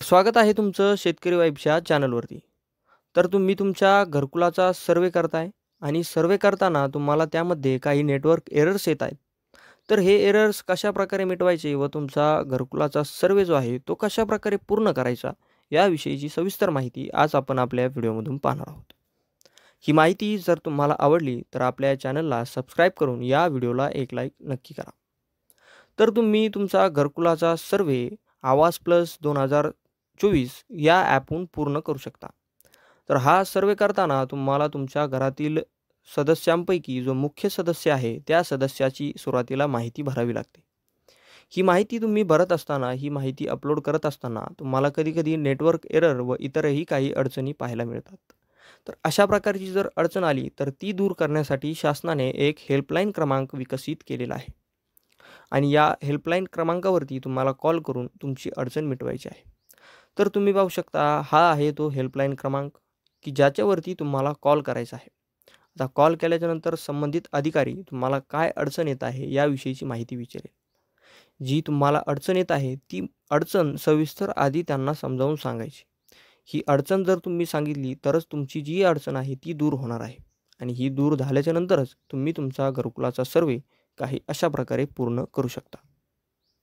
स्वागत आहे तुमचं शेतकरी वाईबच्या चॅनलवरती. तर तुम्ही तुमच्या घरकुलाचा सर्वे करताय आणि सर्वे करताना तुम्हाला त्यामध्ये काही नेटवर्क एरर्स येत आहेत. तर हे एरर्स कशाप्रकारे मिटवायचे व तुमचा घरकुलाचा सर्वे जो आहे तो कशाप्रकारे पूर्ण करायचा याविषयीची सविस्तर माहिती आज आपण आपल्या व्हिडिओमधून पाहणार आहोत. ही माहिती जर तुम्हाला आवडली तर आपल्या चॅनलला सबस्क्राईब करून या व्हिडिओला एक लाईक नक्की करा. तर तुम्ही तुमचा घरकुलाचा सर्वे आवाज प्लस 2024 या ॲपहून पूर्ण करू शकता. तर हा सर्वे करताना तुम्हाला तुमच्या घरातील सदस्यांपैकी जो मुख्य सदस्य आहे त्या सदस्याची सुरुवातीला माहिती भरावी लागते. ही माहिती तुम्ही भरत असताना, ही माहिती अपलोड करत असताना तुम्हाला कधी-कधी नेटवर्क एरर व इतरही काही अडचणी पाहायला मिळतात. तर अशा प्रकारची जर अडचण आली तर ती दूर करण्यासाठी शासनाने एक हेल्पलाईन क्रमांक विकसित केलेला आहे. आणि या हेल्पलाईन क्रमांकावरती तुम्हाला कॉल करून तुमची अडचण मिटवायची आहे. तर तुम्ही पाहू शकता हा आहे तो हेल्पलाईन क्रमांक की ज्याच्यावरती तुम्हाला कॉल करायचा आहे. आता कॉल केल्याच्यानंतर संबंधित अधिकारी तुम्हाला काय अडचण येत आहे याविषयीची माहिती विचारेल. जी तुम्हाला अडचण येत आहे ती अडचण सविस्तर आधी त्यांना समजावून सांगायची. ही अडचण जर तुम्ही सांगितली तरच तुमची जी अडचण आहे ती दूर होणार आहे आणि ही दूर झाल्याच्या नंतरच तुम्ही तुमचा घरकुलाचा सर्वे काही अशा प्रकारे पूर्ण करू शकता.